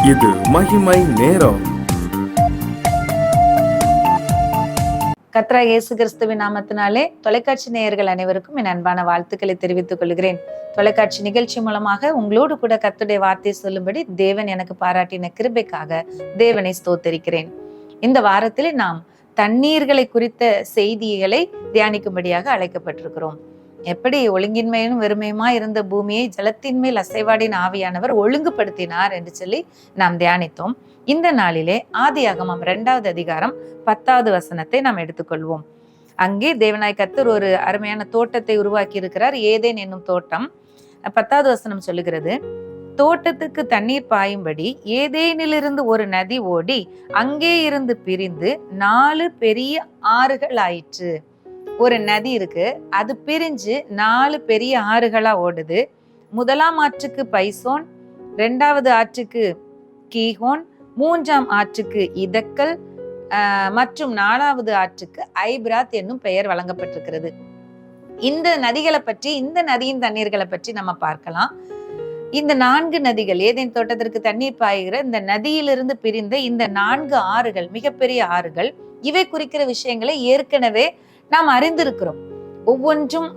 இது மகிமை நேரம். கர்த்தராகிய இயேசு கிறிஸ்துவின் நாமத்தினாலே தொலைக்காட்சி நேயர்கள் அனைவருக்கும் என் அன்பான வாழ்த்துக்களை தெரிவித்துக் கொள்கிறேன். தொலைக்காட்சி நிகழ்ச்சி மூலமாக உங்களோடு கூட கர்த்தருடைய வார்த்தையை சொல்லும்படி தேவன் எனக்கு பாராட்டின கிருபைக்காக தேவனை ஸ்தோத்தரிக்கிறேன். இந்த வாரத்தில் நாம் தண்ணீர்களை குறித்த செய்திகளை தியானிக்கும்படியாக அழைக்கப்பட்டிருக்கிறோம். எப்படி ஒழுங்கின்மையும் வெறுமையுமா இருந்த பூமியை ஜலத்தின் மேல் அசைவாடின் ஆவியானவர் ஒழுங்குபடுத்தினார் என்று சொல்லி நாம் தியானித்தோம். இந்த நாளிலே ஆதியாகமம் 2வது அதிகாரம் 10வது வசனத்தை நாம் எடுத்துக்கொள்வோம். அங்கே தேவனாய் கர்த்தர் ஒரு அருமையான தோட்டத்தை உருவாக்கி இருக்கிறார், ஏதேன் என்னும் தோட்டம். 10வது வசனம் சொல்லுகிறது, தோட்டத்துக்கு தண்ணீர் பாயும்படி ஏதேனிலிருந்து ஒரு நதி ஓடி அங்கே இருந்து பிரிந்து 4 பெரிய ஆறுகள் ஆயிற்று. ஒரு நதி இருக்கு, அது பிரிஞ்சு 4 பெரிய ஆறுகளா ஓடுது. முதலாம் ஆற்றுக்கு பைசோன், 2வது ஆற்றுக்கு கீஹோன், 3ஆம் ஆற்றுக்கு இதக்கல் மற்றும் 4வது ஆற்றுக்கு ஐபிராத் என்னும் பெயர் வழங்கப்பட்டிருக்கிறது. இந்த நதிகளை பற்றி, இந்த நதியின் தண்ணீர்களை பற்றி நம்ம பார்க்கலாம். இந்த 4 நதிகள், ஏதேன் தோட்டத்திற்கு தண்ணீர் பாய்கிற இந்த நதியிலிருந்து பிரிந்த இந்த 4 ஆறுகள் மிகப்பெரிய ஆறுகள், இவை குறிக்கிற விஷயங்களை ஏற்கனவே நாம் அறிந்திருக்கிறோம். ஒவ்வொன்றும்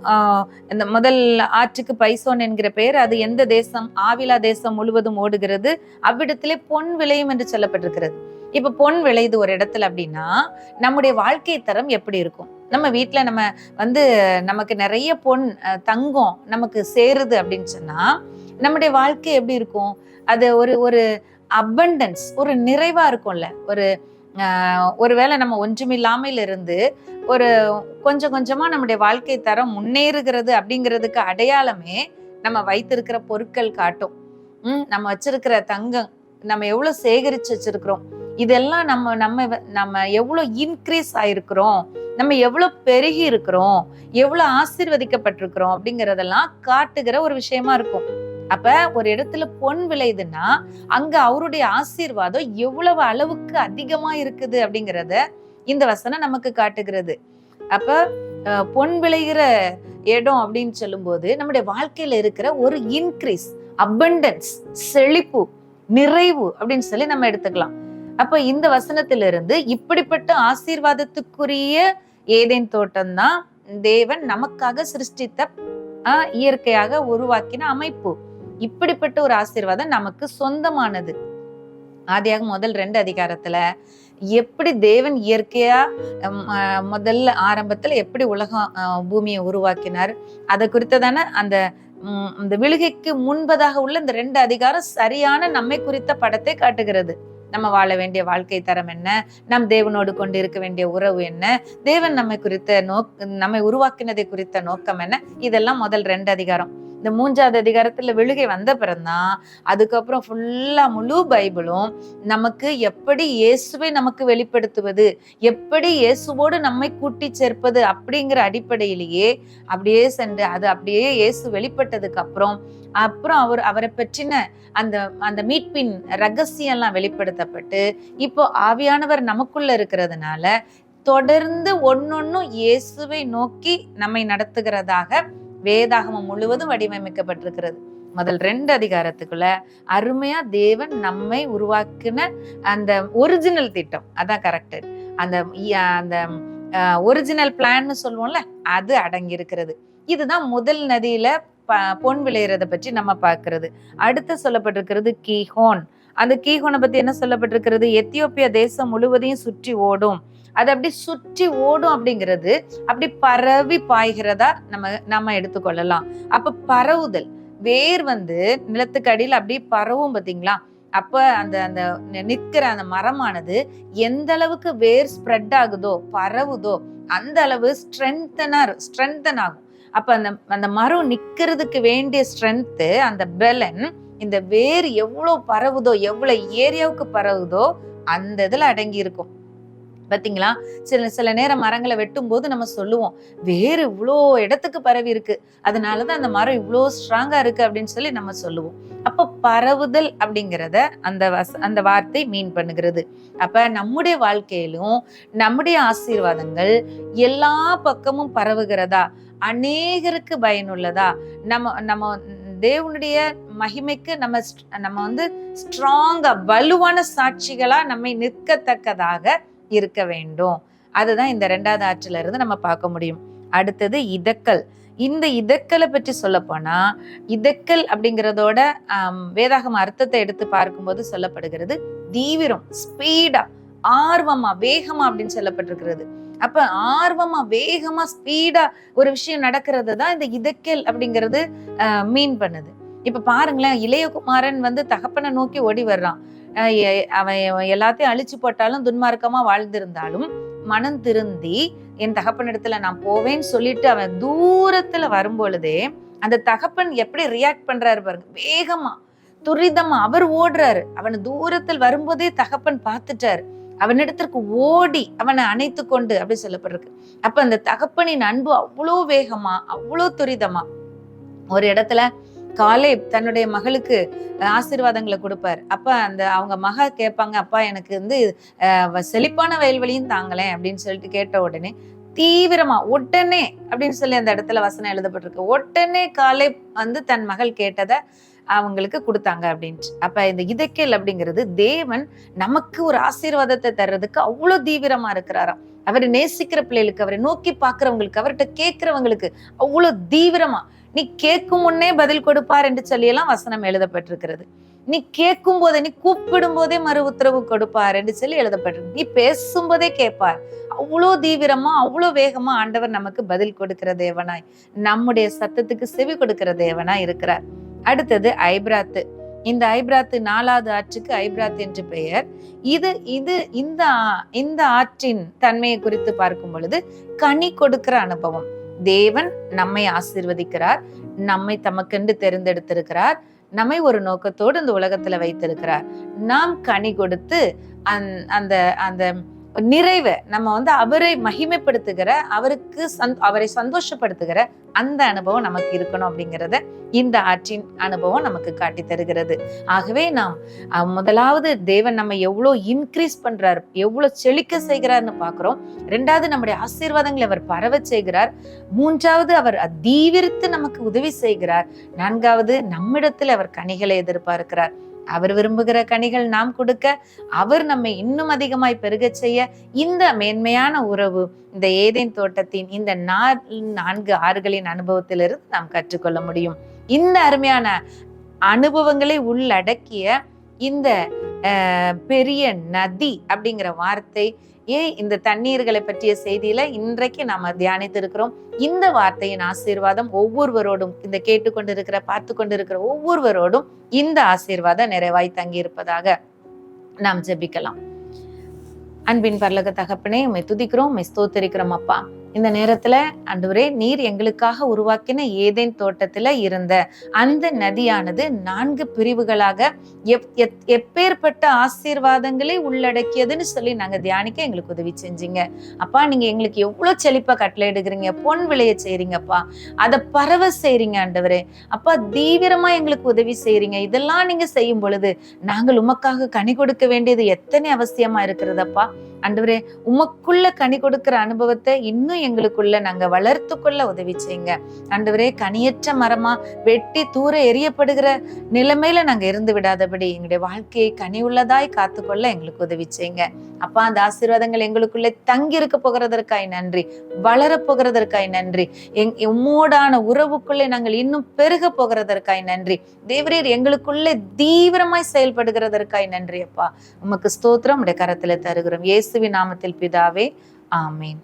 இந்த முதல் ஆற்றுக்கு பைசோன் என்கிற பெயர், அது எந்த தேசம்? ஆவிலா தேசம் முழுவதும் ஓடுகிறது. அவ்விடத்திலே பொன் விளையும் என்று சொல்லப்பட்டிருக்கிறது. இப்ப பொன் விளையுது ஒரு இடத்துல அப்படின்னா நம்முடைய வாழ்க்கை தரம் எப்படி இருக்கும்? நம்ம வீட்டுல நம்ம நமக்கு நிறைய பொன் தங்கம் நமக்கு சேருது அப்படின்னு சொன்னா நம்முடைய வாழ்க்கை எப்படி இருக்கும்? அது ஒரு அபண்டன்ஸ், ஒரு நிறைவா இருக்கும்ல. ஒருவேளை நம்ம ஒன்றுமில்லாமல் இருந்து ஒரு கொஞ்சம் கொஞ்சமா நம்முடைய வாழ்க்கை தரம் முன்னேறுகிறது அப்படிங்கிறதுக்கு அடையாளமே நம்ம வைத்திருக்கிற பொருட்கள் காட்டும். நம்ம வச்சிருக்கிற தங்கம், நம்ம எவ்வளவு சேகரிச்சு வச்சிருக்கிறோம், இதெல்லாம் நம்ம எவ்வளவு இன்க்ரீஸ் ஆயிருக்கிறோம், நம்ம எவ்வளவு பெருகி இருக்கிறோம், எவ்வளவு ஆசீர்வதிக்கப்பட்டிருக்கிறோம் அப்படிங்கறதெல்லாம் காட்டுகிற ஒரு விஷயமா இருக்கும். அப்ப ஒரு இடத்துல பொன் விளையுதுன்னா அங்க அவருடைய ஆசீர்வாதம் எவ்வளவு அளவுக்கு அதிகமா இருக்குது அப்படிங்கிறத இந்த வசனம் நமக்கு காட்டுகிறது. அப்ப பொன் விளைகிற இடம் அப்படின்னு சொல்லும் போது நம்முடைய வாழ்க்கையில இருக்கிற ஒரு இன்க்ரீஸ், அபண்டன்ஸ், செழிப்பு, நிறைவு அப்படின்னு சொல்லி நம்ம எடுத்துக்கலாம். அப்ப இந்த வசனத்திலிருந்து இப்படிப்பட்ட ஆசீர்வாதத்துக்குரிய ஏதேன் தோட்டம் தான் தேவன் நமக்காக சிருஷ்டித்த இயற்கையாக உருவாக்கின அமைப்பு. இப்படிப்பட்ட ஒரு ஆசீர்வாதம் நமக்கு சொந்தமானது. ஆதியாகமம் முதல் 2 அதிகாரத்துல எப்படி தேவன் இயற்கையா முதல்ல ஆரம்பத்துல எப்படி உலகம் பூமியை உருவாக்கினார், அதை குறித்ததான அந்த விழுகைக்கு முன்பதாக உள்ள இந்த 2 அதிகாரம் சரியான நம்மை குறித்த படத்தை காட்டுகிறது. நம்ம வாழ வேண்டிய வாழ்க்கை தரம் என்ன, நம் தேவனோடு கொண்டு இருக்க வேண்டிய உறவு என்ன, தேவன் நம்மை உருவாக்கினதை குறித்த நோக்கம் என்ன, இதெல்லாம் முதல் 2 அதிகாரம். இந்த 3வது அதிகாரத்துல விழுகை வந்த பிறந்தான் அதுக்கப்புறம் ஃபுல்லா முழு பைபிளும் நமக்கு எப்படி இயேசுவை நமக்கு வெளிப்படுத்துவது, எப்படி இயேசுவோடு நம்மை கூட்டி சேர்ப்பது அப்படிங்கிற அடிப்படையிலேயே அப்படியே சென்று அது அப்படியே இயேசு வெளிப்பட்டதுக்கு அப்புறம் அவரை பற்றின அந்த மீட்பின் ரகசியம் எல்லாம் வெளிப்படுத்தப்பட்டு இப்போ ஆவியானவர் நமக்குள்ள இருக்கிறதுனால தொடர்ந்து ஒன்னொன்னும் இயேசுவை நோக்கி நம்மை நடத்துகிறதாக வேதாகமம் முழுவதும் வடிவமைக்கப்பட்டிருக்கிறது. முதல் 2 அதிகாரத்துக்குள்ள அருமையா தேவன் நம்மை உருவாக்கின அந்த ஒரிஜினல் திட்டம், அதான் கரெக்ட், அந்த ஒரிஜினல் பிளான்னு சொல்லுவோம்ல, அது அடங்கி இருக்கிறது. இதுதான் முதல் நதியில பொன் விளையிறத பற்றி நம்ம பார்க்கிறது. அடுத்து சொல்லப்பட்டிருக்கிறது கீஹோன். அந்த கீஹோனை பத்தி என்ன சொல்லப்பட்டிருக்கிறது? எத்தியோப்பியா தேசம் முழுவதையும் சுற்றி ஓடும். அது அப்படி சுற்றி ஓடும் அப்படிங்கிறது அப்படி பரவி பாய்கிறதா நம்ம எடுத்துக்கொள்ளலாம். அப்ப பரவுதல், வேர் நிலத்துக்கு அடியில் அப்படி பரவும் பாத்தீங்களா? அப்ப அந்த நிற்கிற அந்த மரமானது எந்த அளவுக்கு வேர் ஸ்ப்ரெட் ஆகுதோ, பரவுதோ, அந்த அளவு ஸ்ட்ரென்தன் ஆகும். அப்ப அந்த மரம் நிக்கிறதுக்கு வேண்டிய ஸ்ட்ரென்த், அந்த பெலன், இந்த வேர் எவ்வளவு பரவுதோ, எவ்வளவு ஏரியாவுக்கு பரவுதோ அந்த இதுல அடங்கி இருக்கும். பாத்தீங்களா? சில நேரம் மரங்களை வெட்டும் போது நம்ம சொல்லுவோம், வேறு இவ்வளோ இடத்துக்கு பரவி இருக்கு, அதனாலதான் அந்த மரம் இவ்வளோ ஸ்ட்ராங்கா இருக்கு அப்படின்னு சொல்லி நம்ம சொல்லுவோம். அப்ப பரவுதல் அப்படிங்கிறத அந்த வார்த்தை மீன் பண்ணுகிறது. அப்ப நம்முடைய வாழ்க்கையிலும் நம்முடைய ஆசீர்வாதங்கள் எல்லா பக்கமும் பரவுகிறதா, அநேகருக்கு பயனுள்ளதா, நம்ம தேவனுடைய மகிமைக்கு நம்ம வந்து ஸ்ட்ராங்கா வலுவான சாட்சிகளா நம்மை நிற்கத்தக்கதாக இருக்க வேண்டும். அதுதான் இந்த 2வது ஆற்றில இருந்து நம்ம பார்க்க முடியும். அடுத்தது இதக்கல். இந்த இதக்கலை பற்றி சொல்ல போனா, இதக்கல் அப்படிங்கிறதோட வேதாகம அர்த்தத்தை எடுத்து பார்க்கும்போது சொல்லப்படுகிறது தீவிரம், ஸ்பீடா, ஆர்வமா, வேகமா அப்படின்னு சொல்லப்பட்டிருக்கிறது. அப்ப ஆர்வமா, வேகமா, ஸ்பீடா ஒரு விஷயம் நடக்கிறது தான் இந்த இதக்கல் அப்படிங்கிறது மீன் பண்ணுது. இப்ப பாருங்களேன், இளையகுமாரன் வந்து தகப்பனை நோக்கி ஓடி வர்றான். அவன் எல்லாத்தையும் அழிச்சு போட்டாலும் துன்மார்க்கமா வாழ்ந்திருந்தாலும் மனம் திருந்தி என் தகப்பனிடத்துல நான் போவேன்னு சொல்லிட்டு அவன் தூரத்துல வரும்பொழுதே அந்த தகப்பன் எப்படி ரியாக்ட் பண்றாரு பாருங்க. வேகமா, துரிதமா அவர் ஓடுறாரு. அவனை தூரத்தில் வரும்போதே தகப்பன் பார்த்துட்டாரு. அவனிடத்திற்கு ஓடி அவனை அணைத்து கொண்டு அப்படி சொல்லப்பட்டிருக்கு. அப்ப அந்த தகப்பனின் அன்பு அவ்வளோ வேகமா, அவ்வளோ துரிதமா. ஒரு இடத்துல காலேப் தன்னுடைய மகளுக்கு ஆசீர்வாதங்களை கொடுப்பார். அப்ப அவங்க மக கேட்பாங்க, அப்பா எனக்கு வந்து செழிப்பான வயல்வெளியும் தாங்களேன் அப்படின்னு சொல்லிட்டு கேட்ட உடனே தீவிரமா உடனே அப்படின்னு சொல்லி அந்த இடத்துல வசனம் எழுதப்பட்டிருக்கு. உடனே காலேப் வந்து தன் மகள் கேட்டதை அவங்களுக்கு கொடுத்தாங்க அப்படின்ட்டு. அப்ப இந்த இதக்கேல் அப்படிங்கிறது தேவன் நமக்கு ஒரு ஆசீர்வாதத்தை தர்றதுக்கு அவ்வளவு தீவிரமா இருக்கிறாராம். அவரை நேசிக்கிற பிள்ளைகளுக்கு, அவரை நோக்கி பாக்குறவங்களுக்கு, அவர்கிட்ட கேட்கிறவங்களுக்கு அவ்வளவு தீவிரமா, நீ கேட்கும் முன்னே பதில் கொடுப்பார் என்று சொல்லி எல்லாம் வசனம் எழுதப்பட்டிருக்கிறது. நீ கேட்கும் போதே, நீ கூப்பிடும் போதே மறு உத்தரவு கொடுப்பார் என்று சொல்லி எழுதப்பட்டிருக்கு. நீ பேசும் போதே கேட்பார். அவ்வளோ தீவிரமா, அவ்வளோ வேகமா ஆண்டவர் நமக்கு பதில் கொடுக்கிற தேவனாய், நம்முடைய சத்தத்துக்கு செவி கொடுக்கிற தேவனாய் இருக்கிறார். அடுத்தது ஐப்ராத்து. இந்த ஐப்ராத்து 4வது ஆற்றுக்கு ஐப்ராத் என்று பெயர். இந்த ஆற்றின் தன்மையை குறித்து பார்க்கும் பொழுது கனி கொடுக்கிற அனுபவம். தேவன் நம்மை ஆசீர்வதிக்கிறார், நம்மை தமக்கென்று தெரிந்தெடுத்திருக்கிறார், நம்மை ஒரு நோக்கத்தோடு இந்த உலகத்துல வைத்திருக்கிறார். நாம் கனி கொடுத்து அந்த அந்த நிறைவை நம்ம வந்து அவரை மகிமைப்படுத்துகிற, அவரை சந்தோஷப்படுத்துகிற அந்த அனுபவம் நமக்கு இருக்கணும் அப்படிங்கிறத இந்த ஆற்றின் அனுபவம் நமக்கு காட்டி தருகிறது. ஆகவே நாம் முதலாவது தேவன் நம்ம எவ்வளவு இன்க்ரீஸ் பண்றார், எவ்வளவு செழிக்க செய்கிறார்னு பாக்குறோம். 2வது நம்முடைய ஆசீர்வாதங்களை அவர் பரவ செய்கிறார். 3வது அவர் தீவிரித்து நமக்கு உதவி செய்கிறார். 4வது நம்மிடத்தில் அவர் கனிகளை எதிர்பார்க்கிறார். அவர் விரும்புகிற கனிகள் நாம் கொடுக்க, அவர் நம்மை இன்னும் அதிகமாய் பெருக செய்ய, இந்த மேன்மையான உறவு இந்த ஏதேன் தோட்டத்தின் இந்த 4 ஆறுகளின் அனுபவத்திலிருந்து நாம் கற்றுக்கொள்ள முடியும். இந்த அருமையான அனுபவங்களை உள்ளடக்கிய இந்த பெரிய நதி அப்படிங்கிற வார்த்தை இந்த தண்ணீர்களை பற்றிய செய்தியில இன்றைக்கு நாம தியானித்து இருக்கிறோம். இந்த வார்த்தையின் ஆசீர்வாதம் ஒவ்வொருவரோடும், இந்த கேட்டுக்கொண்டிருக்கிற, பார்த்து கொண்டிருக்கிற ஒவ்வொருவரோடும் இந்த ஆசீர்வாதம் நிறைவாய் தங்கி இருப்பதாக நாம் ஜெபிக்கலாம். அன்பின் பரலோக தகப்பனே, உம்மை துதிக்கிறோம், உம்மை ஸ்தோத்திரிக்கிறோம் அப்பா. இந்த நேரத்துல ஆண்டவரே, நீர் எங்களுக்காக உருவாக்கின ஏதேன் தோட்டத்துல இருந்த அந்த நதியானது 4 பிரிவுகளாக எப்பேற்பட்ட ஆசீர்வாதங்களை உள்ளடக்கியதுன்னு சொல்லி நாங்க தியானிக்க எங்களுக்கு உதவி செஞ்சீங்க அப்பா. நீங்க எங்களுக்கு எவ்வளவு செழிப்பா கட்டளையிடுகிறீங்க, பொன் விளைய செய்றீங்கப்பா, அதை பரவ செய்றீங்க ஆண்டவரே அப்பா. தீவிரமா எங்களுக்கு உதவி செய்றீங்க. இதெல்லாம் நீங்க செய்யும் பொழுது நாங்கள் உமக்காக கனி கொடுக்க வேண்டியது எத்தனை அவசியமா இருக்கிறதப்பா. ஆண்டவரே, உமக்குள்ள கனி கொடுக்கிற அனுபவத்தை இன்னும் எங்களுக்குள்ள நாங்க வளர்த்து கொள்ள உதவி செய்யுங்க ஆண்டவரே. கனியற்ற மரமா வெட்டி தூர எரியப்படுகிற நிலைமையில நாங்க இருந்து விடாதபடி எங்களுடைய வாழ்க்கையை கனி உள்ளதாய் காத்துக்கொள்ள எங்களுக்கு உதவி செய்யுங்க அப்பா. அந்த ஆசீர்வாதங்கள் எங்களுக்குள்ளே தங்கி இருக்க போகிறதற்காய் நன்றி, வளர போகிறதற்காய் நன்றி, உம்மோடான உறவுக்குள்ளே நாங்கள் இன்னும் பெருக போகிறதற்காய் நன்றி. தேவரீர் எங்களுக்குள்ளே தீவிரமாய் செயல்படுகிறதற்காய் நன்றி அப்பா. உமக்கு ஸ்தோத்திரம், உடைய கரத்துல தருகிறோம். இயேசுவின் நாமத்தில் பிதாவே, ஆமேன்.